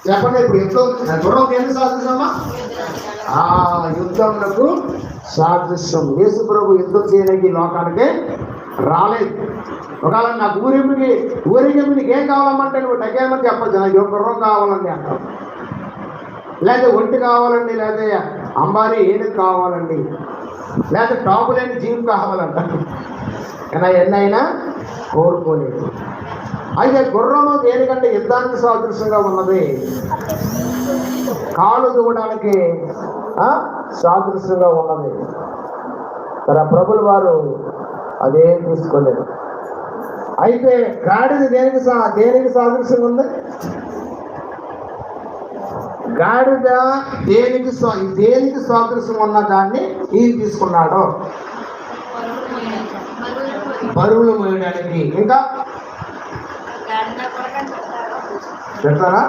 చెప్పండి. ఇప్పుడు యుద్ధం గుర్రం దేనికి సాదృశ్యమా? యుద్ధములకు సాదృశ్యం. యేసు ప్రభు యుద్ధం చేయడానికి లోకానికి రాలేదు. ఒకవేళ నాకు ఊరేగింపు నీకు ఏం కావాలమ్మంటే నువ్వు టకేమని చెప్పచ్చు, నాకు గుర్రం కావాలండి అంటావు, లేదా ఒంటి కావాలండి, లేదా అంబారీ ఏనుగు కావాలండి, లేదా టాపు లేని జీవి కావాలంట. కానీ ఎన్నైనా కోరుకోలేదు. అయితే గుర్రము దేనికంటే యుద్ధానికి సాదృశ్యంగా ఉన్నది, కాలు దువ్వడానికి సాదృశ్యంగా ఉన్నది. తన ప్రభుల వారు అదేం తీసుకోలేదు. అయితే గాడిద దేనికి సాదృశ్యంగా ఉంది? గాడిద దేనికి సాదృశ్యం ఉన్న దాన్ని ఈయన తీసుకున్నాడు, బరువులు మోయడానికి. ఇంకా చెప్తారా?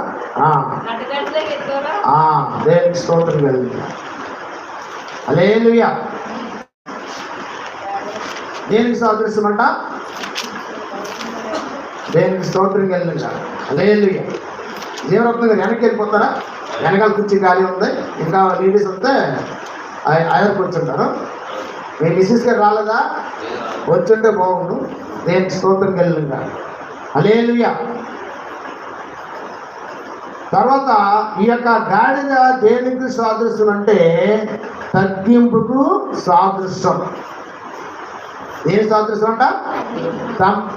దేనికి స్తోత్రం కలిగింది. హల్లెలూయా. దేనికి సాదృశ్యం అంట? దేనికి స్తోత్రం కలిగింది. హల్లెలూయా. జీవరత్నం గారు వెనక్కి వెళ్ళిపోతారా? వెనకాల కూర్చి ఖాళీ ఉంది, ఇంకా లేడీస్ వస్తే ఆయనకు కూర్చుంటారు. మీ మిస్సెస్ గారు రాలేదా? వచ్చుంటే బాగుండు. దేనికి స్తోత్రం కలిగింది. హల్లెలూయా. తర్వాత ఈ యొక్క గాడిద దేనికి సాదృశ్యం అంటే తగ్గింపుకు సాదృశ్యం. దేని సాదృశ్యం అంట?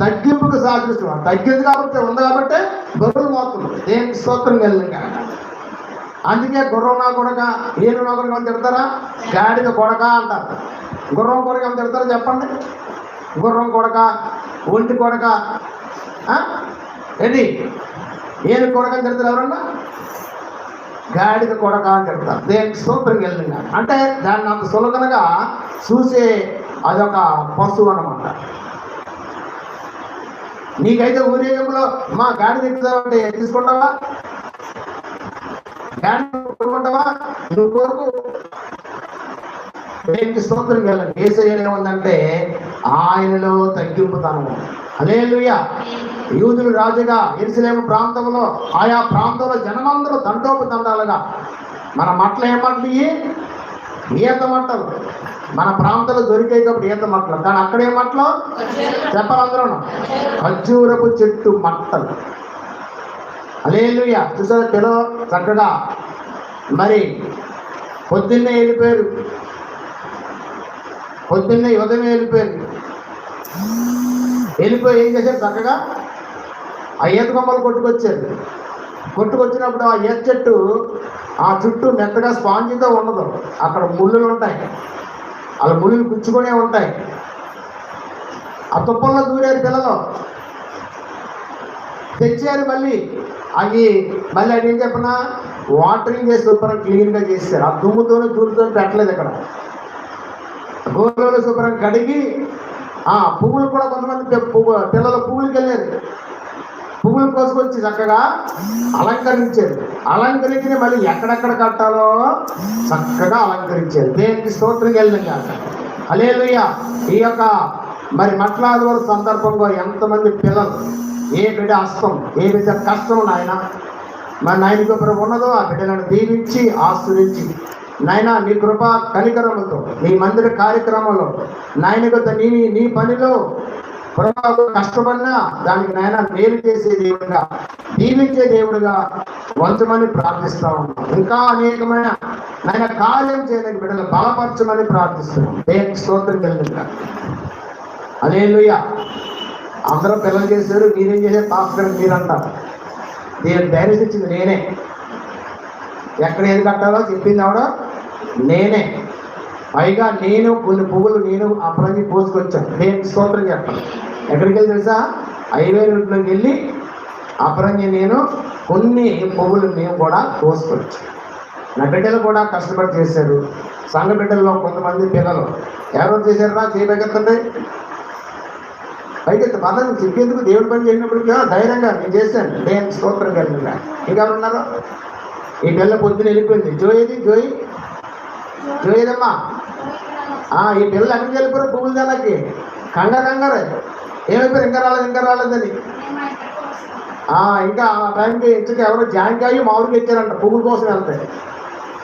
తగ్గింపుకు సాదృశ్యం. తగ్గింది కాబట్టి ఉంది కాబట్టి బరువులు మోస్తుంది. దేనికి స్తోత్రం కలిగింది కనుక. అందుకే గుర్రం నా కొడక, ఏను నా కొడక అని తిడతారా? గాడిద కొడక అంటారు. గుర్రం కొడక అని తిడతారా? చెప్పండి. గుర్రం కొడక, ఒంటి కొడక, ఏంటి ఏను కొడక అని తిడతారు ఎవరన్నా? గాడిద కొడక అని తిడతారు. దేనికి స్తోత్రం కలిగింది. అంటే దాన్ని అంత సులభంగా చూసే అదొక పశువు అన్నమాట. నీకైతే ఊరేగింపులో మా గాడి తెచ్చుతావంటే తీసుకుంటావా? గాడి కొనుక్కుంటావా? నువ్వు కోరుకు. దేనికి స్తోత్రం కలిగింది. యేసయ్య ఏముందంటే ఆయనలో తగ్గింపుతనము. హల్లెలూయా. యూదులు రాజుగా యెరూషలేము ప్రాంతంలో ఆయా ప్రాంతంలో జనమందరూ దండోపదండాలుగా, మన మట్టలు ఏమంటాయి? ఈత మట్టలు. మన ప్రాంతంలో దొరికేటప్పుడు ఈత మట్టలు, కానీ అక్కడే మట్టలు చెప్పాలి అందరూ, ఖర్జూరపు చెట్టు మట్టలు. హల్లెలూయా. చూసారా తెలుగు చక్కగా. మరి పొద్దున్నే వెళ్ళిపోయారు, పొద్దున్నే ఉదయమే వెళ్ళిపోయి ఏం చేశారు? చక్కగా ఆ ఈత కొమ్మలు కొట్టుకొచ్చినప్పుడు ఆ ఈత చెట్టు ఆ చుట్టూ మెత్తగా స్పాంజితో ఉండదు, అక్కడ ముళ్ళులు ఉంటాయి, అలా ముళ్ళులు గుచ్చుకునే ఉంటాయి. ఆ తుప్పల్లో దూరారు పిల్లలు, తెచ్చారు. మళ్ళీ అది ఏం చెప్పినా వాటరింగ్ చేసి శుభ్రం క్లీన్గా చేశారు. ఆ దుమ్ముతోనే దూరుతో పెట్టలేదు. ఇక్కడ గోరులో శుభ్రం కడిగి పువ్వులు కూడా కొంతమంది పిల్లలు పువ్వులకి వెళ్ళారు, పువ్వులు కోసుకొచ్చి చక్కగా అలంకరించి మళ్ళీ ఎక్కడెక్కడ కట్టాలో చక్కగా అలంకరించారు. దేనికి స్తోత్రం కలిగింది. హల్లెలూయా. ఈ యొక్క మరి మట్లాదవరం సందర్భంగా ఎంతమంది పిల్లలు, ఏ బిడ్డ హస్తం, ఏ బిడ్డ కష్టం నాయన మరి నాయనకు ప్రభు ఉన్నదో ఆ బిడ్డలను దీవించి ఆశ్రయించి నాయన నీ కృప కనికరములతో నీ మందిర కార్యక్రమంలో నాయనకు నీ పనిలో ప్రభు కష్టపడినా దానికి నాయన మేలు చేసే దేవుడుగా, దీవించే దేవుడుగా వంచమని ప్రార్థిస్తా ఉన్నాం. ఇంకా అనేకమైన నాయన కార్యం చేయడానికి బిడ్డలు బలపరచమని ప్రార్థిస్తున్నాం. దేవునికి స్తోత్రం కలిగింది. హల్లెలూయా. అందరూ పిల్లలు చేశారు, మీరేం చేశారు? పాస్టర్ మీరంటారు. నేను ధైర్యం ఇచ్చింది నేనే, ఎక్కడ ఏది కట్టాలో చెప్పింది ఆవిడ నేనే. పైగా నేను కొన్ని పువ్వులు నేను అప్పటి పోసుకొచ్చాను. నేను స్తోత్రం చెప్పాను. ఎక్కడికి వెళ్ళి తెలుసా? హైవే రూట్లోకి వెళ్ళి అప్పరంగి నేను కొన్ని పువ్వులు మేము కూడా పోసుకొచ్చాం. నా బిడ్డలు కూడా కష్టపడి చేశారు. సంఘ బిడ్డల్లో కొంతమంది పిల్లలు ఎవరు చేశారా? చేయబెట్టండి పైకి మదం చెప్పేందుకు దేవుడి పని చేసినప్పటికీ ధైర్యంగా నేను చేశాను. నేను స్తోత్రం కలిగిందా. ఇంకెవరు ఉన్నారు? ఈ పిల్ల పొద్దున వెళ్ళిపోయింది. జోయేదమ్మా. ఈ పిల్లలు ఎక్కడికి వెళ్ళిపోయారు? పువ్వులు దానికి కంగారు ఏమైపోయారు? ఇంకా రాలేదని ఇంకా ఆ టైంకి ఇచ్చక ఎవరో జాంకాయ మామిడికి ఇచ్చారంట పువ్వుల కోసం వెళ్తే.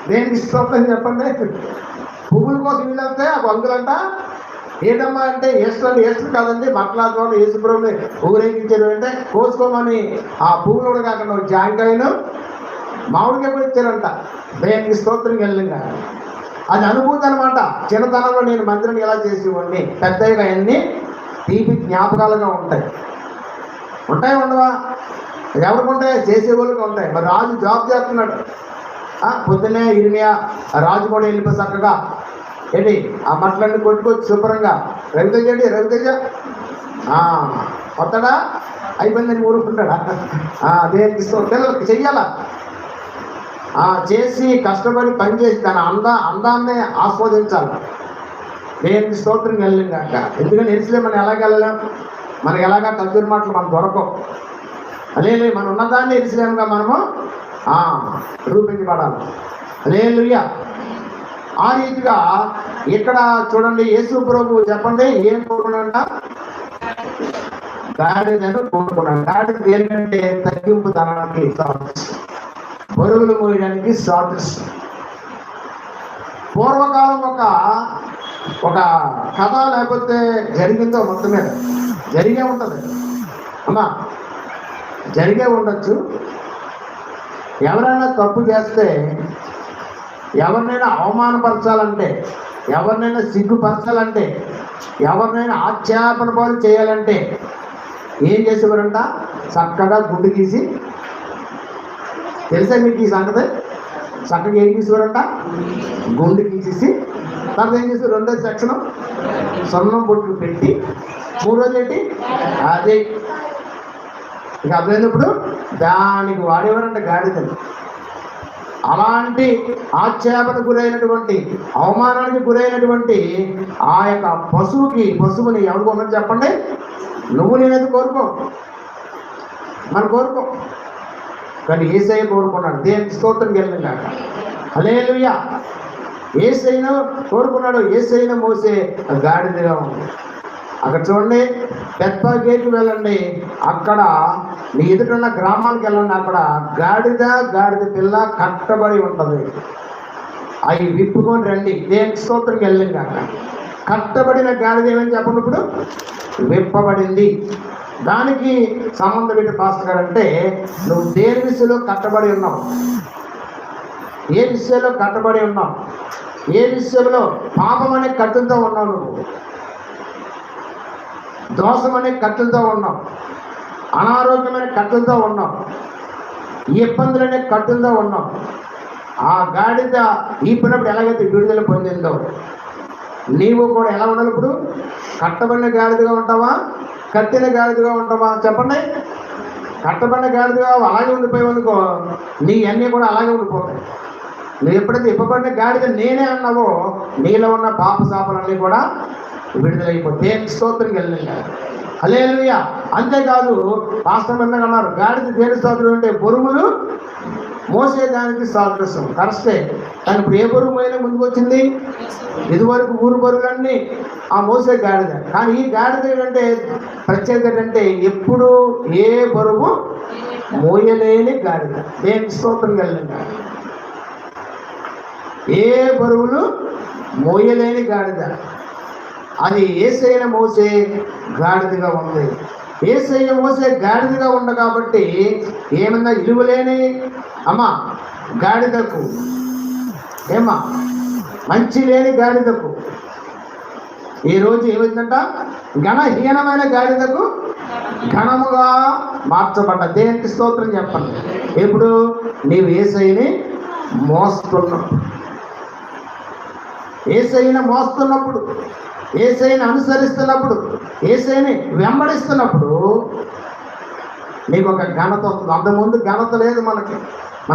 దేనికి ఇష్టం చెప్పండి? పువ్వుల కోసం వీళ్ళెళ్తే ఆ బంధువులంట ఏదమ్మా అంటే ఏసు కాదండి, మట్లాతో యేసుప్రభుని ఊరేగించారు అంటే కోసుకోమని ఆ పువ్వులు కాకుండా జాంకాయను మామిడికాయ కూడా ఇచ్చారంట. దేనికి స్తోత్రం వెళ్ళింగా. అది అనుభూతి అనమాట. చిన్నతనంలో నేను మందిరం ఎలా చేసేవాడిని, పెద్దగా అన్నీ తీపి జ్ఞాపకాలుగా ఉంటాయి. ఉండవా? ఎవరికి ఉంటాయి? చేసేవాళ్ళకి ఉంటాయి. మరి రాజు జాబ్ చేస్తున్నాడు. పొద్దున్నే ఇరిమియా రాజు కూడా వెళ్ళిపోయి చక్కగా ఏంటి ఆ మట్లన్నీ కొట్టుకొచ్చి శుభ్రంగా రవితేజ వస్తాడా అయిపోయిందని ఊరుకుంటాడా? దేనికి పిల్లలకి చెయ్యాలా? చేసి కష్టపడి పని చేసి తన అందాన్ని ఆస్వాదించాలి. దేనికి స్తోత్రం వెళ్ళిందాక. ఎందుకంటే ఎరిసిలే మనం ఎలాగెళ్ళలేం, మనకి ఎలాగా కద్దూరి మాటలు మనం దొరకవు. అదే మనం ఉన్నదాన్ని ఎరిసిలేముగా మనము రూపించబడాలి. హల్లెలూయా. ఆ రీతిగా ఇక్కడ చూడండి, యేసు ప్రభు చెప్పండి ఏం కోరుకున్నాడ? గాడిదను కోరుకున్నాడు. గాడిద ఏంటంటే తగ్గింపు ధనానికి సాదృశ్యం, బరువులు మోయడానికి సాదృశ్యం. పూర్వకాలం ఒక కథ లేకపోతే జరిగిందో మొత్తం మీద జరిగే ఉంటుంది అమ్మా, జరిగే ఉండొచ్చు. ఎవరైనా తప్పు చేస్తే, ఎవరినైనా అవమానపరచాలంటే, ఎవరినైనా సిగ్గుపరచాలంటే, ఎవరినైనా ఆక్షేపణ పాలు చేయాలంటే ఏం చేసేవారంట? చక్కగా గుండు గీసి, తెలుసా మీకు ఈ సంగతి? చక్కగా ఏం గీసేవారంట? గుండు గీసేసి తర్వాత ఏం చేసి రెండో సెక్షన్ సొన్నం బొట్లు పెట్టి మూడోది ఏంటి అదే ఇక అర్థమైనప్పుడు దానికి వాడేవారంట గాడిదని. అలాంటి ఆక్షేపణకు గురైనటువంటి, అవమానానికి గురైనటువంటి ఆ యొక్క పశువుని ఎవరు కొన్నది చెప్పండి? నువ్వు నేనైతే కోరుకో, మనం కోరుకో, కానీ యేసయ్య కోరుకున్నాడు. దేవునికి స్తోత్రం కలిగినాక. హల్లెలూయా. యేసయ్యను కోరుకున్నాడు. యేసయ్యను మోసే గాడిదగా ఉంది. అక్కడ చూడండి, పెద్ద గేట్కి వెళ్ళండి, అక్కడ నీ ఎదుటిన్న గ్రామాలకు వెళ్ళండి, అక్కడ గాడిద పిల్ల కట్టబడి ఉంటుంది. అవి విప్పుకొని రండి. దేవునికి స్తోత్రంకి వెళ్ళింది. అక్కడ కట్టబడిన గాడిద ఏమని చెప్పండి? ఇప్పుడు విప్పబడింది. దానికి సంబంధం ఏంటి పాస్టర్ గారు అంటే, నువ్వు దేని విషయంలో కట్టబడి ఉన్నావు, ఏ విషయంలో కట్టబడి ఉన్నావు, ఏ విషయంలో పాపం అనే కట్టులతో ఉన్నావు, నువ్వు దోషం అనే కట్టులతో ఉన్నావు, అనారోగ్యమైన కట్టులతో ఉన్నావు, ఇబ్బందులు అనే కట్టులతో ఉన్నావు. ఆ గాడిద ఈపినప్పుడు ఎలాగైతే విడుదల పొందిందో నీవు కూడా ఎలా ఉండాలి? ఇప్పుడు కట్టబడిన గాడిదగా ఉంటావా, కట్టిన గాడిదగా ఉంటావా? చెప్పండి. కట్టబడిన గాడిదగా అలాగే ఉండిపోయావనుకో, నీ అన్నీ కూడా అలాగే ఉండిపోతాయి. నువ్వు ఎప్పుడైతే ఇవ్వబడిన గాడిద నేనే అన్నావో, నీలో ఉన్న పాప శాపాలన్నీ కూడా విడుదలైపోతే స్తోత్రం వెళ్ళిన. హల్లెలూయా. అంతేకాదు పాస్టర్ మందంగా అన్నారు, గాడిద దేని స్తోత్రం అంటే బరువులు మోసేదానికి సాదృశ్యం. కరెక్టే. కానీ ఇప్పుడు ఏ బరువు అయినా ముందుకు వచ్చింది? ఇదివరకు ఊరు బరువులన్నీ ఆ మోసే గాడిద. కానీ ఈ గాడిద ఏంటంటే ప్రత్యేకత ఏంటంటే ఎప్పుడు ఏ బరువు మోయలేని గాడిద. దేనికి స్తోత్రం కలిగిన. ఏ బరువులు మోయలేని గాడిద. అది యేసయ్యను మోసే గాడిదగా ఉంది. యేసయ్య మోసే గాడిదగా ఉంది కాబట్టి ఏమన్నా ఇలువలేని అమ్మా గాడిదకు, ఏమా మంచి లేని గాడిదకు ఈరోజు ఏమైందంట? ఘనహీనమైన గాడిదకు ఘనముగా మార్చబడ్డ. దేనికి స్తోత్రం చెప్పండి. ఇప్పుడు నీవు యేసయ్యని మోస్తున్నప్పుడు, యేసయ్యని మోస్తున్నప్పుడు, యేసయ్యని అనుసరిస్తున్నప్పుడు, యేసయ్యని వెంబడిస్తున్నప్పుడు నీకు ఒక ఘనత వస్తుంది. అంతకుముందు ఘనత లేదు మనకి.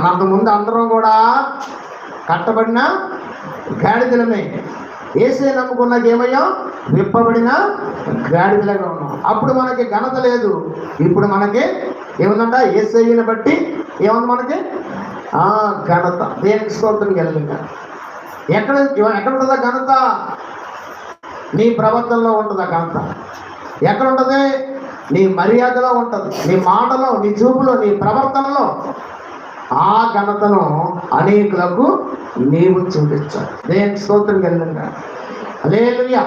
అంతకుముందు అందరం కూడా కట్టబడిన గాడిదలమే. యేసయ్య నమ్ముకున్నాక ఏమయ్యాం? విప్పబడిన గాడిదలుగా ఉన్నాం. అప్పుడు మనకి ఘనత లేదు. ఇప్పుడు మనకి ఏముందంట? యేసయ్యని బట్టి ఏముంది మనకి? ఘనత. దేనికి స్తోత్రం కలిగింది. ఎక్కడ ఉంటుందా ఘనత? నీ ప్రవర్తనలో ఉంటుందా ఘనత? ఎక్కడ ఉంటుంది? నీ మర్యాదలో ఉంటుంది, నీ మాటలో, నీ చూపులో, నీ ప్రవర్తనలో. ఆ ఘనతను అనేకులకు నీవు చూపించాలి. దేవునికి స్తోత్రం కలిగిందా. హల్లెలూయా.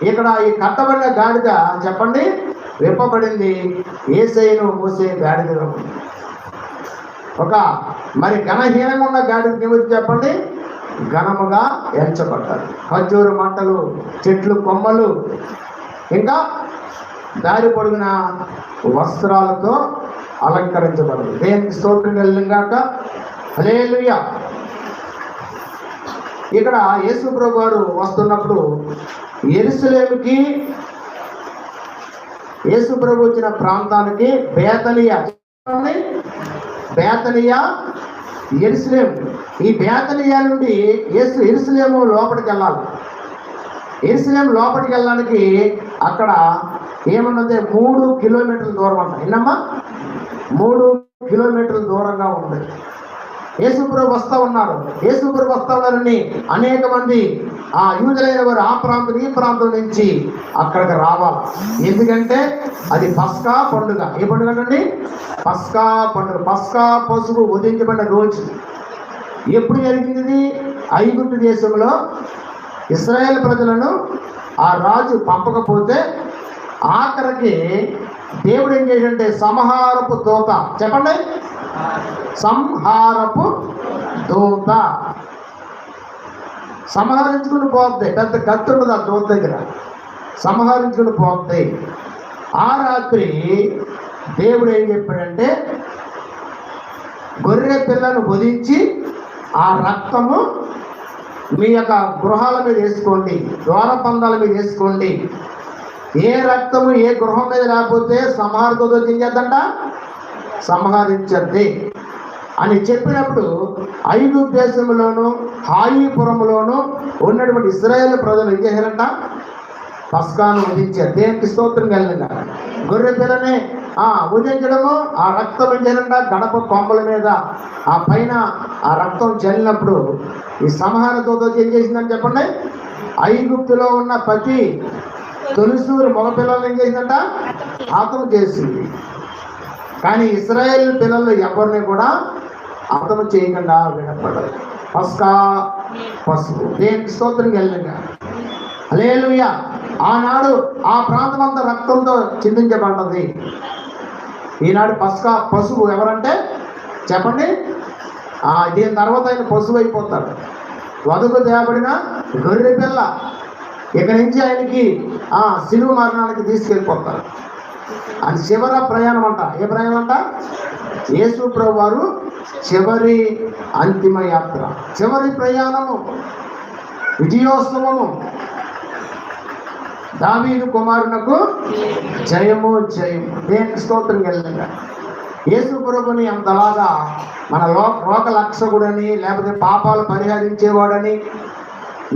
ఇక్కడ ఈ కట్టబడిన గాడిద చెప్పండి విప్పబడింది, యేసయ్యను మోసే గాడిదలో ఉంది. ఒక మరి ఘనహీనంగా ఉన్న గాడిద నిమిత్తం చెప్పండి ఘనముగా ఎంచబడ్డారు. ఖర్జూరు మంటలు, చెట్లు కొమ్మలు, ఇంకా దారి పొడిగిన వస్త్రాలతో అలంకరించబడదు. దేవునికి స్తోత్రం కలిగాక. హల్లెలూయా. ఇక్కడ యేసు ప్రభు వారు వస్తున్నప్పుడు యెరూషలేముకి, యేసు ప్రభు వచ్చిన ప్రాంతానికి బేతనియా, బేతనియా యెరూషలేము. ఈ బేతనియా నుండి యెరూషలేము లోపలికి వెళ్ళాలి. యెరూషలేము లోపలికి వెళ్ళడానికి అక్కడ ఏమన్నది 3 కిలోమీటర్ల దూరం అంట. ఎన్నమ్మా? 3 కిలోమీటర్ల దూరంగా ఉంది. యేసుప్రభు వస్తూ ఉన్నారు. యేసుప్రభు వస్తూ ఉన్నారని అనేక మంది ఆ యూదులైన వారు ఆ ప్రాంతం ఈ ప్రాంతం నుంచి అక్కడికి రావాలి. ఎందుకంటే అది పస్కా పండుగ. ఏ పండుగ అండి? పస్కా పండుగ. పస్కా పశువు వధించబడిన రోజు. ఎప్పుడు జరిగింది ఇది? ఐగుప్తు దేశంలో ఇశ్రాయేల్ ప్రజలను ఆ రాజు పంపకపోతే ఆఖరికి దేవుడు ఏం చేశాడంటే సంహారపు దూత, చెప్పండి సంహారపు దూత సంహరించుకుని పోద్ది. పెద్ద కత్తి ఉండదు ఆ దూత దగ్గర, సంహరించుకుని పోద్ది. ఆ రాత్రి దేవుడు ఏం చెప్పాడంటే గొర్రె పిల్లను వధించి ఆ రక్తము మీ యొక్క గృహాల మీద వేసుకోండి, ద్వారబంధాల మీద వేసుకోండి. ఏ రక్తము ఏ గృహం మీద లేకపోతే సంహారతో ఏం చేద్దంట? సంహరించద్ది అని చెప్పినప్పుడు ఐగుప్తు దేశంలోను హాయిపురంలోను ఉన్నటువంటి ఇశ్రాయేల్ ప్రజలు ఏం చేశారంట? పస్కాను వధించారు. దేవునికి స్తోత్రం కలిగిందా. గొర్రె పిల్లని వధించడము, ఆ రక్తం ఏం చేయాలంట? గడప కొమ్మల మీద ఆ పైన ఆ రక్తం చల్లినప్పుడు ఈ సంహారతో ఏం చేసిందని చెప్పండి? ఐగుప్తులో ఉన్న ప్రతి తొలిసూరు మగ పిల్లలు ఏం చేసిందంట? హతం చేసింది. కానీ ఇశ్రాయేల్ పిల్లలు ఎవరిని కూడా హతం చేయకుండా వినపడదు. పస్కా పసుపు. దేవునికి స్తోత్రం కలిగిందా. హల్లెలూయా. ఆనాడు ఆ ప్రాంతం అంతా రక్తంతో చిందించబడ్డది. ఈనాడు పస్కా పసుపు ఎవరంటే చెప్పండి? దీని తర్వాత ఆయన పశువు అయిపోతాడు. వధుకు తేబడిన గొర్రె పిల్ల ఇక్కడి నుంచి ఆయనకి శిలువ మరణానికి తీసుకెళ్ళిపోతారు. అది చివరి ప్రయాణం అంట. ఏ ప్రయాణం అంట? యేసు ప్రభు వారు చివరి అంతిమ యాత్ర, చివరి ప్రయాణము, విజయోత్సవము. దావీదు కుమారునకు జయము జయము. దేవునికి స్తోత్రం కలిగిందా. యేసు ప్రభుని అంతలాగా మన లోక లక్షకుడని, లేకపోతే పాపాలు పరిహరించేవాడని,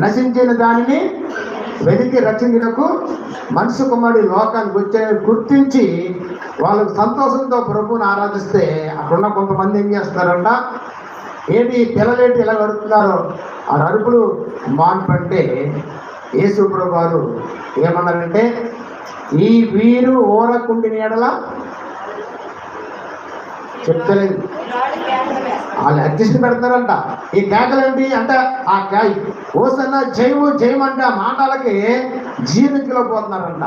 నశించిన దానిని వెతికి రక్షించుటకు మనుష్య కుమారుడి లోకానికి వచ్చాయని గుర్తించి వాళ్ళకు సంతోషంతో ప్రభువుని ఆరాధిస్తే అక్కడున్న కొంతమంది ఏం చేస్తారంట? ఏంటి పిల్లలేంటి ఇలా అడుగుతున్నారో ఆ అరుపులు మాన్పంటే యేసు ప్రభు వారు ఏమన్నారంటే ఈ వీరు ఓరకుండి నీడల చెప్తలేదు, వాళ్ళు అడ్జస్ట్ పెడతారంట. ఈ కేకలు ఏంటి అంటే ఆ ఓసన్న జయము జయం అంటే ఆ మాటలకి జీర్ణించలేకపోతున్నారంట.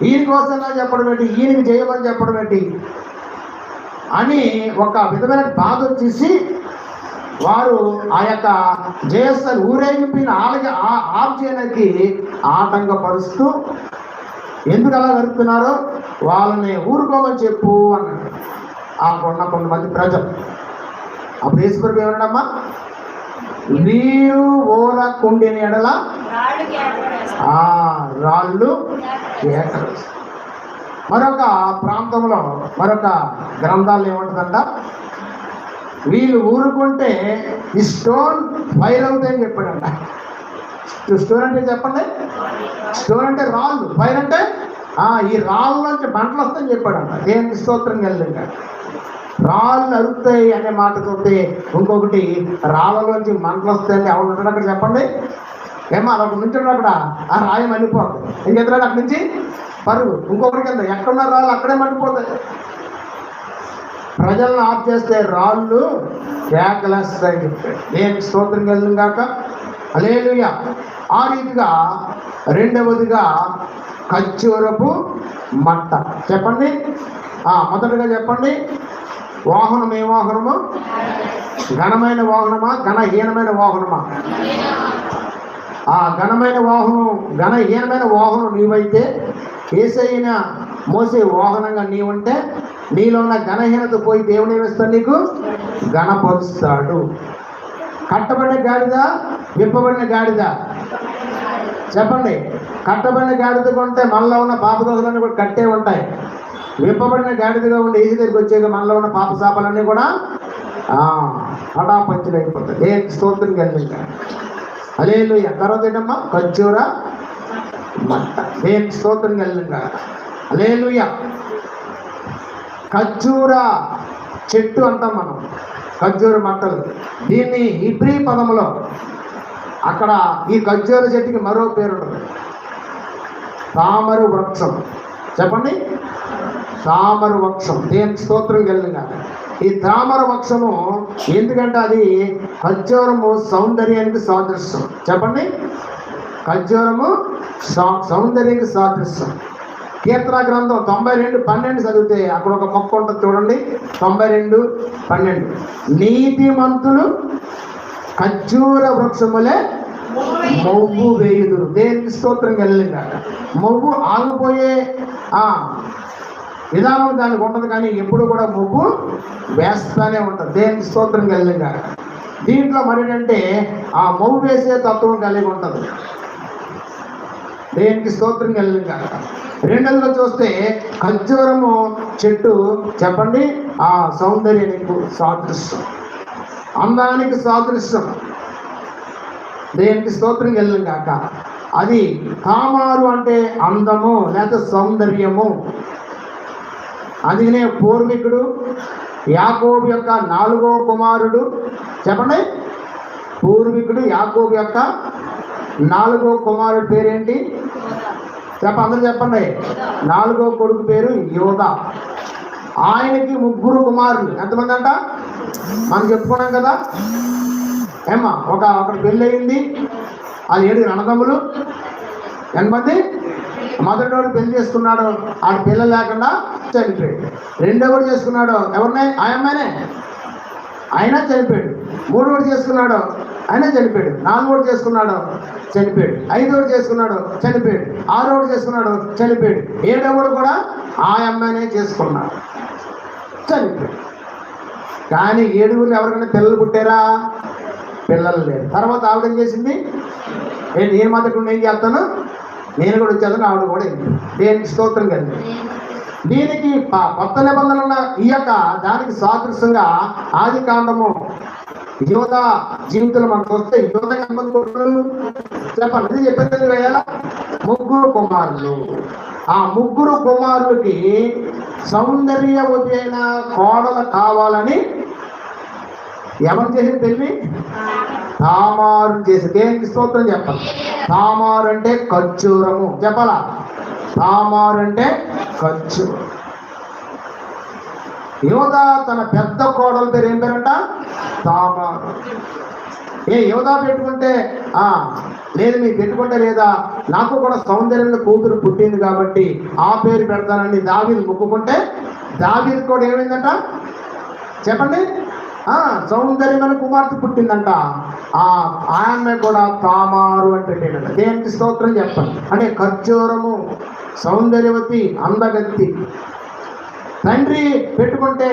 ఈయనకి ఓసన్న చెప్పడం ఏంటి, ఈయనకి జయమని చెప్పడం ఏంటి అని ఒక విధమైన బాధ వచ్చేసి వారు ఆ యొక్క జయస్థాన్ని ఊరేగింపిన ఆఫ్ చేయడానికి ఆటంకపరుస్తూ ఎందుకు అలా జరుపుతున్నారో వాళ్ళని ఊరుకోమని చెప్పు అన్నాడు ఆ కొంతమంది ప్రజలు. అప్పుడు యేసుప్రభు ఏమన్నాడమ్మా? వీరు ఓరకుండిన ఎడల రాళ్ళు కేకలు. మరొక ప్రాంతంలో మరొక గ్రంథాలు ఏమంటుందంట? వీళ్ళు ఊరుకుంటే ఈ స్టోన్ ఫైర్ అవుతాయని చెప్పాడంట. స్టోన్ అంటే చెప్పండి, స్టోన్ అంటే రాళ్ళు, ఫైర్ అంటే ఈ రాళ్ళ నుంచి మంటలు వస్తాయని చెప్పాడంట. దేవునికి స్తోత్రం కలిగిందా. రాళ్ళు అరుగుతాయి అనే మాటతోటి ఇంకొకటి రాళ్ళలోంచి మంటలు వస్తాయని ఎవరు ఉంటాడు అక్కడ చెప్పండి? ఏమో అలా నుంచి అక్కడ ఆ రాయి మళ్ళీపోతుంది. ఇంకెందుకు అక్కడి నుంచి పరుగు, ఇంకొకటి కింద. ఎక్కడున్న రాళ్ళు అక్కడే మండిపోతాయి. ప్రజలను ఆఫ్ చేస్తే రాళ్ళు కేకలేస్తాయి. దేవునికి స్తోత్రం కలుగును గాక. హల్లెలూయా. ఆ రీతిగా రెండవదిగా ఖర్జూరపు మట్ట. చెప్పండి. మొదటగా చెప్పండి. వాహనం ఏ వాహనము? ఘనమైన వాహనమా, ఘనహీనమైన వాహనమా? ఘనమైన వాహనం, ఘనహీనమైన వాహనం నీవైతే, యేసయ్యన మోసే వాహనంగా నీవుంటే, నీలో ఉన్న ఘనహీనత పోయి దేవుని ఏమిస్తాడు? నీకు ఘనపరుస్తాడు. కట్టబడిన గాడిద, విప్పబడిన గాడిద? చెప్పండి. కట్టబడిన గాడిద కొంటే మనలో ఉన్న పాపదోషాలన్నీ కూడా కట్టే ఉంటాయి. విప్పబడిన గాడిదగా ఉండి ఏది దగ్గరికి వచ్చాక మనలో ఉన్న పాప శాపాలన్నీ కూడా హఠాపంచులైపోతాయి. దేవునికి స్తోత్రం కలిగింది. హల్లెలూయా. తర్వాత ఏంటమ్మా? ఖర్జూర మట్ట. దేవునికి స్తోత్రం కలిగింది. హల్లెలూయా. ఖర్జూర చెట్టు అంటాం మనం, ఖర్జూర మట్టలు. దీన్ని హీబ్రీ పదములో అక్కడ ఈ ఖర్జూర చెట్టుకి మరో పేరు ఉంటుంది, తామర వృక్షం. చెప్పండి. తామర వృక్షం. దేవునికి స్తోత్రం కలిగింది. ఈ తామర వృక్షము ఎందుకంటే అది ఖర్జూరము సౌందర్యానికి సాదృశ్యం. చెప్పండి. ఖర్జూరము సౌందర్యానికి సాదృశ్యం. కీర్తన గ్రంథం 92:12 చదివితే అక్కడ ఒక మొక్క ఉంటుంది చూడండి. 92:12 నీతిమంతులు ఖర్జూర వృక్షములే మొవ్వు వేయుదురు. దేనికి స్తోత్రం కలిగింది. మొవ్వు ఆగిపోయే విధానం దానికి ఉంటుంది, కానీ ఎప్పుడు కూడా మొవ్వు వేస్తానే ఉంటుంది. దేనికి స్తోత్రం కలిగింది. దీంట్లో మరి ఏంటంటే ఆ మొవ్వు వేసే తత్వం కలిగి ఉంటుంది. దేనికి స్తోత్రం కలిగింది. రెండోదిగా చూస్తే ఖర్జూరము చెట్టు చెప్పండి సౌందర్యానికి సాదృశ్యం, అందానికి సాదృశ్యం. దేనికి స్తోత్రం కలిగింది కాక. అది తామారు అంటే అందము లేదా సౌందర్యము. అందుకనే పూర్వీకుడు యాకోబు యొక్క 4వ కుమారుడు. చెప్పండి. పూర్వీకుడు యాకోబు యొక్క 4వ కుమారుడు పేరేంటి? అందరూ చెప్పండి. 4వ కొడుకు పేరు యోధా. ఆయనకి 3 కుమారులు. ఎంతమంది అంట? మనం చెప్పుకున్నాం కదా ఏమ్మా. ఒకటి పెళ్ళి అయింది, అది 7 అన్నదమ్ములు. ఎంతమంది? మొదటివాడు పెళ్లి చేసుకున్నాడు, ఆడ పిల్లలు లేకుండా చనిపోయాడు. రెండోవాడు చేసుకున్నాడు, ఎవరినే? ఆయమ్మనే, ఆయన చనిపోయాడు. మూడోవాడు చేసుకున్నాడు, ఆయన చనిపోయాడు. నాలుగోడు చేసుకున్నాడు, చనిపోయాడు. ఐదోడు చేసుకున్నాడు, చనిపోయాడు. ఆరోడు చేసుకున్నాడు, చనిపోయాడు. ఏడోవాడు కూడా ఆ అమ్మాయినే చేసుకున్నాడు, చనిపోయాడు. కానీ 7గురు ఎవరికైనా పిల్లలు పుట్టారా? పిల్లలు లేరు. తర్వాత ఆవిడ ఏం చేసింది? నేను మాత్రం ఏం చేస్తాను, నేను కూడా వచ్చేదని ఆవిడ కూడా దేనికి స్తోత్రం కలిగింది. దీనికి కొత్త నిబంధన ఉన్న ఈ యొక్క దానికి సాదృశ్యంగా ఆది కాండము యోధ జీవితంలో మనకు వస్తే యోధ ఎంతమంది కొడుకులు చెప్పండి. ఇది చెప్పేది వేయాల 3 కుమారులు. ఆ 3 కుమారులకి సౌందర్యవతి అయిన కోడలు కావాలని ఎవరు చేసిన పెళ్లి? తామారు చేసి. దేనికి స్తోత్రం చెప్పాలి. తామారు అంటే ఖర్జూరము. చెప్పాలా? తామారు అంటే ఖర్జూరం. యోధా తన పెద్ద కోడల పేరు ఏం పేరంట? తామారు. యోధా పెట్టుకుంటే లేదు, మీరు పెట్టుకుంటే లేదా, నాకు కూడా సౌందర్యంలో కూతురు పుట్టింది కాబట్టి ఆ పేరు పెడతానండి దావీదు మొక్కుకుంటే, దావీదు కూడా ఏమైందంట చెప్పండి? సౌందర్యమైన కుమార్తె పుట్టిందంట. ఆమె కూడా తామారు అంటే దేనికి స్తోత్రం చెప్పండి. అంటే ఖర్జూరము, సౌందర్యవతి, అందగత్తి. తండ్రి పెట్టుకుంటే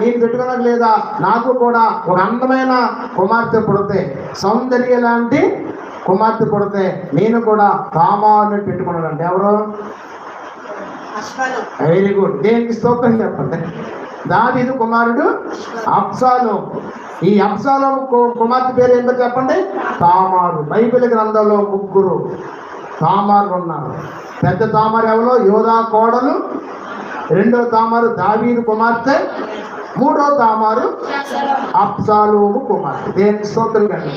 నేను పెట్టుకున్నది లేదా, నాకు కూడా ఒక అందమైన కుమార్తె పుడితే, సౌందర్య లాంటి కుమార్తె పుడితే నేను కూడా తామారుని పెట్టుకున్నాడంటే ఎవరు? Very good. దేనికి స్తోత్రం చెప్పండి. దావీదు కుమారుడు అబ్షాలోము. ఈ అబ్షాలోము కుమార్తె పేరు ఏంటో చెప్పండి? తామారు. బైబిల్ గ్రంథంలో 3 తామారు ఉన్నారు. పెద్ద తామారు ఎవరో? యోధా కోడలు. రెండో తామారు దావీదు కుమార్తె. మూడో తామారు అబ్షాలోము కుమార్తె. దేనికి స్తోత్రం కండి.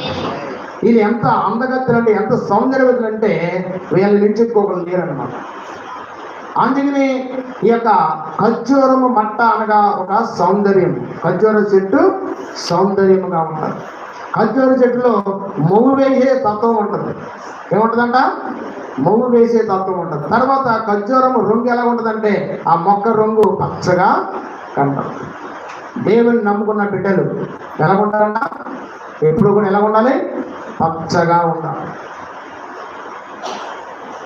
ఇది ఎంత అందగత్తులు అంటే, ఎంత సౌందర్యవతులు అంటే వీళ్ళని నించుకోగలు లేరన్నమాట. అందుకని ఈ యొక్క ఖర్జూరము మట్ట అనగా ఒక సౌందర్యం. ఖర్జూర చెట్టు సౌందర్యముగా ఉంటుంది. ఖర్జూర చెట్టులో మొవ్వు వేసే తత్వం ఉంటుంది. ఏముంటుందంట? మొవ్వు వేసే తత్వం ఉంటుంది. తర్వాత ఖర్జూరము రంగు ఎలా ఉంటుందంటే ఆ మొక్క రంగు పచ్చగా కనపడుతుంది. దేవుని నమ్ముకున్న బిడ్డలు ఎలా ఉండాలంట? ఎప్పుడు కూడా ఎలా ఉండాలి? పచ్చగా ఉండాలి.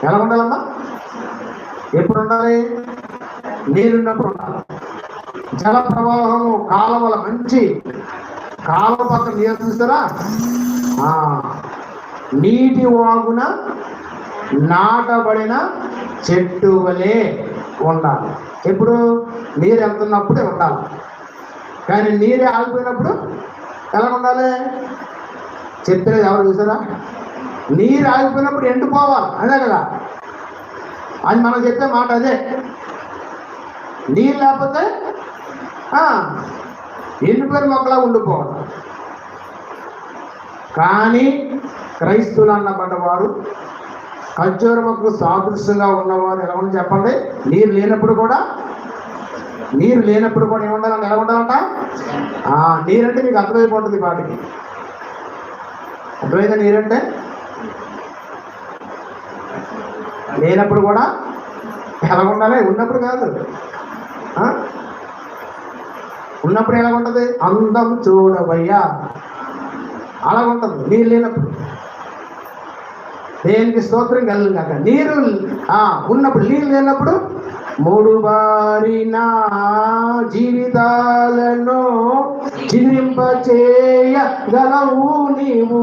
ఎలా ఉండాలమ్మా? ఎప్పుడు ఉండాలి? నీరున్నప్పుడు ఉండాలి. జల ప్రవాహము కాలువల మంచి కాలువ పక్కన నీరు చూస్తారా? నీటి వాగున నాటబడిన చెట్టు వలె ఉండాలి. ఎప్పుడు? నీరు వెళ్తున్నప్పుడే ఉండాలి. కానీ నీరు ఆగిపోయినప్పుడు ఎలా ఉండాలి? చెప్పలేదు ఎవరు చూసారా? నీరు ఆగిపోయినప్పుడు ఎండిపోవాలి. అదే కదా అని మనం చెప్పే మాట. అదే నీరు లేకపోతే ఎండిపోయిన మొక్కలా ఉండిపోవాలి. కానీ క్రైస్తవులు అన్నబడ్డవారు ఖర్జూర మొక్కకు సాదృశ్యంగా ఉన్నవారు ఎలా ఉండి చెప్పండి? నీరు లేనప్పుడు కూడా ఏముండాలంటే ఎలా ఉండాలంట? నీరంటే మీకు అర్థమైపోతుంది. వాటికి అర్థమైందా? నీరంటే లేనప్పుడు కూడా ఎలా ఉండాలి? ఉన్నప్పుడు కాదు, ఉన్నప్పుడు ఎలా ఉంటుంది? అందం చూడవయ్యా అలా ఉంటుంది. నీరు లేనప్పుడు దేనికి స్తోత్రం కలుగు కాక. నీరు ఉన్నప్పుడు, నీరు లేనప్పుడు మూడు బారిన జీవితాలను చిరింపచేయగలవు నీవు.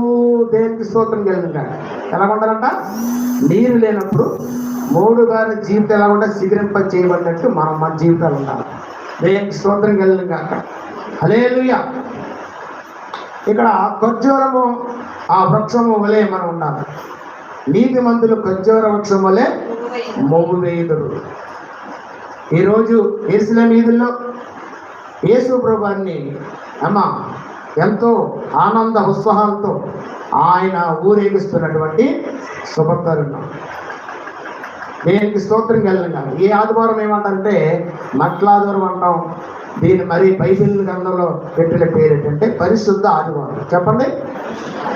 దేనికి స్తోత్రం కలుగు కాక. ఎలా ఉండాలంట? నీరు లేనప్పుడు మూడు బారిన జీవితం ఎలా ఉంటే చిరింప చేయబడినట్టు మన జీవితాలు ఉండాలి. దేనికి స్తోత్రం కలుగు కాక. హల్లెలూయా. ఇక్కడ ఖర్జూరము ఆ వృక్షము వలె మనం ఉండాలి. నీతిమంతులు ఖర్జూర వృక్షం వలె మొవ్వు వేయుదురు. ఈరోజు యెరూషలేము వీధుల్లో యేసు ప్రభువుని ఎంతో ఆనంద ఉత్సాహాలతో ఆయన ఊరేగిస్తున్నటువంటి శుభతరుణం. దేనికి స్తోత్రం కలుగుతాం. ఈ ఆదివారం ఏమంటే మట్లాదివారం అంటాం. దీన్ని మరి బైబిల్ గ్రంథంలో పెట్టిన పేరు ఏంటంటే పరిశుద్ధ ఆదివారం. చెప్పండి,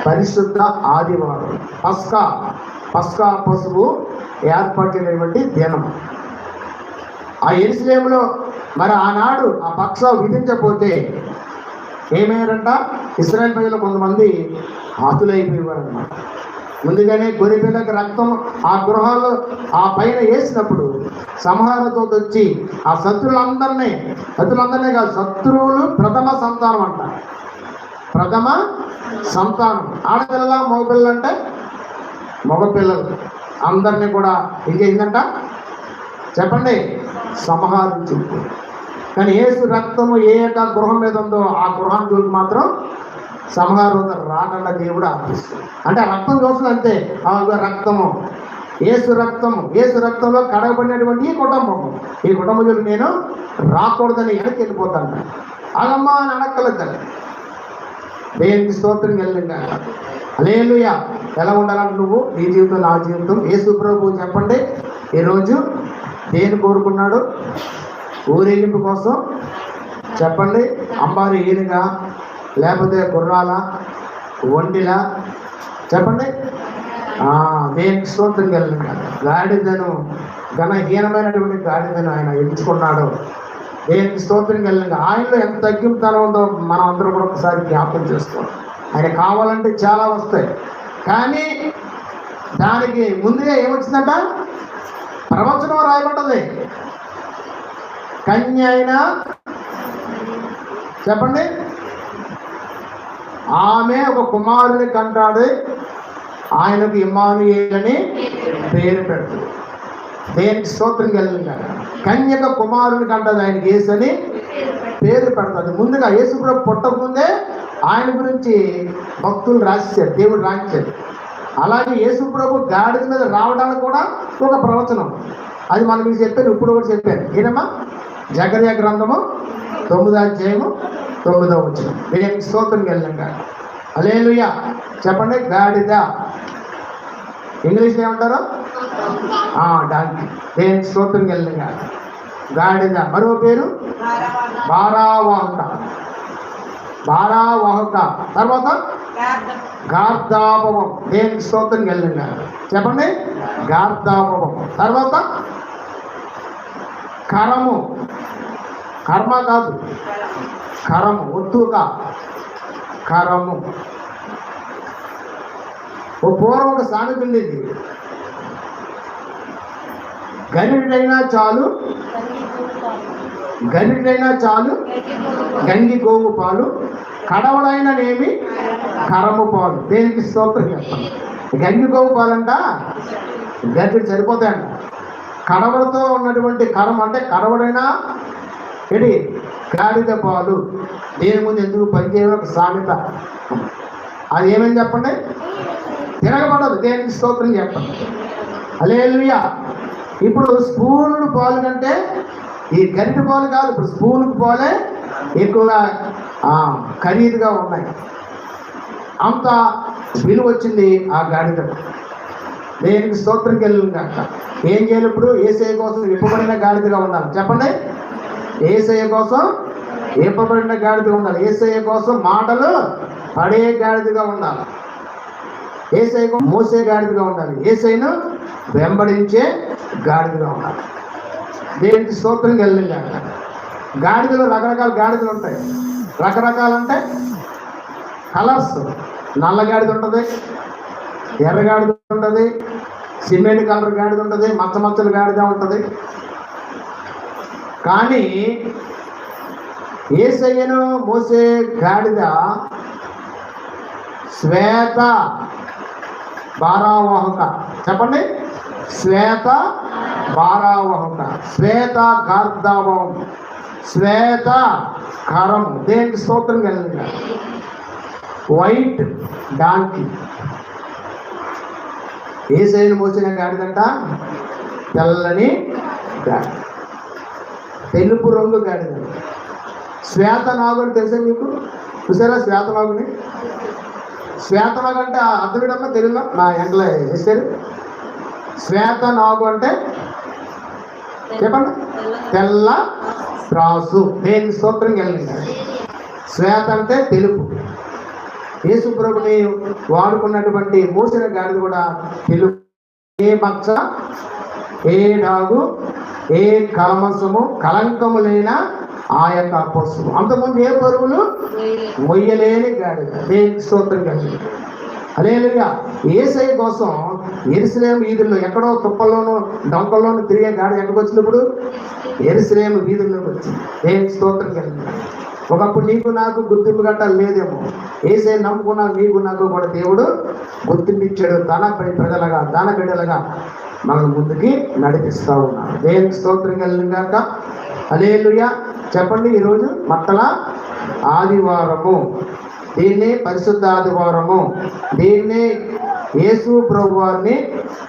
పరిశుద్ధ ఆదివారం. పస్కా పశువు ఏర్పడినటువంటి దినం. ఆ యెరూషలేములో మరి ఆనాడు ఆ పస్కా విధించకపోతే ఏమయ్యారంట? ఇశ్రాయేలు ప్రజలు కొంతమంది హతులైపోయేవారన్నమాట. ముందుగానే గొర్రెపిల్లకి రక్తం ఆ గృహాలు ఆ పైన వేసినప్పుడు సంహారతో వచ్చి ఆ శత్రువులందరినీ కాదు, శత్రువులు ప్రథమ సంతానం అంట. ప్రథమ సంతానం ఆడపిల్ల మగపిల్లలు అంటే మగపిల్లలు అందరినీ కూడా ఇంకేందంట చెప్పండి? సంహరించింది. కానీ యేసు రక్తము ఏ యొక్క గృహం మీద ఉందో ఆ గృహానికి మాత్రం సంహారం రాకుండా దేవుడు ఆపిస్తుంది. అంటే ఆ రక్తం కోసం అంతే. ఆ రక్తము యేసు రక్తంలో కడగబడినటువంటి ఈ కుటుంబం నేను రాకూడదని వెనక్కి వెళ్ళిపోతాను. అదమ్మా అని అడక్కలేదు. దేవునికి స్తోత్రం కలిగిందా? హల్లెలూయా. ఎలా ఉండాలంటే నువ్వు నీ జీవితం నా జీవితం యేసు ప్రభువు చెప్పండి ఈరోజు దేని కోరుకున్నాడు? ఊరేగింపు కోసం చెప్పండి. అంబారి ఈనుగా, లేకపోతే గుర్రాల, ఒంటిలా చెప్పండి. దేనికి స్తోత్రం కలిగిందా? గాడిదను, ఘనహీనమైనటువంటి గాడిదను ఆయన ఎంచుకున్నాడు. దేనికి స్తోత్రం కలిగిందా? ఆయనలో ఎంత తగ్గింపుతనం ఉందో మనం అందరూ కూడా ఒకసారి జ్ఞాపకం చేసుకోవాలి. ఆయన కావాలంటే చాలా వస్తాయి, కానీ దానికి ముందుగా ఏమొచ్చిందంట? ప్రవచనం రాయబడ్డది. కన్య అయినా చెప్పండి, ఆమె ఒక కుమారుని కంటాడు, ఆయనకు ఇమ్మానుయేలు అని పేరు పెడుతుంది. దేనికి స్తోత్రం కలిగిందా? కన్యక కుమారుని కంటది, ఆయనకి యేసు అని పేరు పెడుతుంది. ముందుగా యేసు ప్రభు పుట్టకముందే ఆయన గురించి భక్తులు రాశారు, దేవుడు రాశారు. అలాగే యేసు ప్రభు గాడిద మీద రావడానికి కూడా ఒక ప్రవచనం, అది మనం మీకు చెప్పాను, ఇప్పుడు కూడా చెప్పాను. ఏనమ్మా? జకర్యా గ్రంథము 9వ అధ్యాయము 9వ వచనం. దేనికి స్తోత్రం కలిగిందా? హల్లెలూయా చెప్పండి. గాడిద ఇంగ్లీష్లో ఏమంటారు? డాంకీ. దేనికి స్తోత్రం కలిగిన గాడిద. మరో పేరు భారావాహక. భారావాహక. తర్వాత గార్ధాపవం. దేనికి స్తోత్రం కలిగిన చెప్పండి, గార్ధాపవం. తర్వాత కరము. కర్మ కాదు, కరము. ఒత్తుగా కరము. పూర్వం ఒక సామెత ఉండేది, గరిడైనా చాలు, గరిడైనా చాలు గంగి గోవు పాలు, కడవడైననేమి కరము పాలు. దేనికి స్తోత్రం చెప్పండి. గంగి గోవు పాలంట గరిడి సరిపోతాయంట. కడవలతో ఉన్నటువంటి కరం అంటే కడవడైనా ఇది గాడిద పాలు. దేని ముందు ఎందుకు పనిచేయడం ఒక సామెత. అది ఏమని చెప్పండి, తిరగబడదు. దేనికి స్తోత్రం చెప్పండి. హల్లెలూయా. ఇప్పుడు స్పూన్ పాలు కంటే ఈ గరిటె పాలు కాదు, ఇప్పుడు స్పూన్కి పాలే ఎక్కువగా ఖరీదుగా ఉన్నాయి. అంత విలువ వచ్చింది ఆ గాడిద. దేనికి స్తోత్రం కలిగిన ఏం చేయాలి? ఇప్పుడు యేసయ్య కోసం ఇప్పబడిన గాడిదగా ఉండాలి. చెప్పండి, యేసయ్య కోసం ఇప్పబడిన గాడిదగా ఉండాలి. యేసయ్య కోసం మాటలు పడే గాడిదగా ఉండాలి. యేసయ్య మోసే గాడిదగా ఉండాలి. యేసయ్యను వెంబడించే గాడిదగా ఉండాలి. దేనికి స్తోత్రం కలిగిన గాడిదలు రకరకాల గాడిదలు ఉంటాయి. రకరకాలంటే కలర్స్. నల్ల గాడిద ఉంటుంది, ఎర్ర గాడిద ఉంటుంది, సిమెంట్ కలర్ గాడిద ఉంటుంది, మచ్చ మచ్చల గాడిద ఉంటుంది. కానీ యేసయ్యను మోసే గాడిద శ్వేత భారావాహక. చెప్పండి, శ్వేత భారావాహక, శ్వేత గార్ధావం, శ్వేత కరము. దేనికి స్తోత్రం కలిగిన వైట్ డాంకీ. యేసయ్యను మోసిన గాడిదంట తెల్లని గాడిద, తెలుపు రంగు గాడిద. శ్వేత నాగు అని తెలుసా మీకు? చూసారా శ్వేత నాగుని? శ్వేత నాగు అంటే అర్థమేటమ్మా తెలుగులో? నా ఎంట్లో వేసారు. శ్వేత నాగు అంటే చెప్పండి, తెల్ల త్రాసు. దేనికి స్తోత్రం కలిగింది. శ్వేత అంటే తెలుపు. యేసు ప్రభుని వాడుకున్నటువంటి మోసిన గాడిద కూడా తెలుపు. ఏ మచ్చ, ఏ డాగు, ఏ కల్మసము, కలంకము లేన ఆ యొక్క పశువు. అంతకుముందు ఏ పరుగులు మొయ్యలేని గాడిద. దేనికి స్తోత్రం కలిగింది. హల్లెలూయా. యేసయ్య కోసం యెరూషలేము వీధుల్లో ఎక్కడో తుప్పల్లోనూ డొంకల్లోనూ తిరిగే గాడి ఎక్కడికి వచ్చినప్పుడు యెరూషలేము వీధుల్లోకి వచ్చింది. దేనికి స్తోత్రం కలిగింది. ఒకప్పుడు నీకు నాకు గుర్తింపు గట్టాలు లేదేమో, యేసయ్య నమ్ముకున్నా నీకు నాకు కూడా దేవుడు గుర్తింపు ఇచ్చాడు. తన ప్రజలుగా, తన బిడ్డలుగా మనం ముందుకి నడిపిస్తూ ఉన్నాం. దేనికి స్తోత్రం కలిగాక. హల్లెలూయా. చెప్పండి, ఈరోజు మట్టల ఆదివారము. దీన్ని పరిశుద్ధ ఆదివారము. దీన్ని యేసు ప్రభు వారిని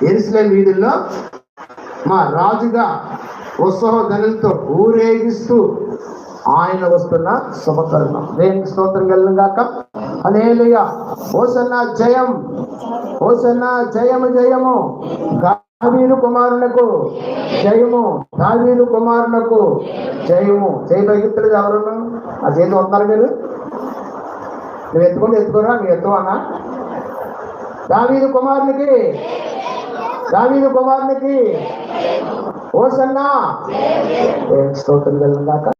యెరూషలేము వీధుల్లో మా రాజుగా ఉత్సవ ధ్వనులతో ఊరేగిస్తూ ఆయన వస్తున్న శుభతరుణం. దేనికి స్తోత్రం కలిగాక. హల్లెలూయా. హోసన్నా జయం, హోసన్నా జయము జయము. దావీదు కుమారునకు జయము, దావీదు కుమారునకు జయము. జయ పైకిత్తడు ఎవరు? ఆ చేతి వస్తున్నారు మీరు? నువ్వు ఎత్తుకోరా? నువ్వు ఎత్తు అన్నా. దావీదు కుమారునికి, దావీదు కుమారునికి హోసన్నా. స్తోత్రం కలిగాక.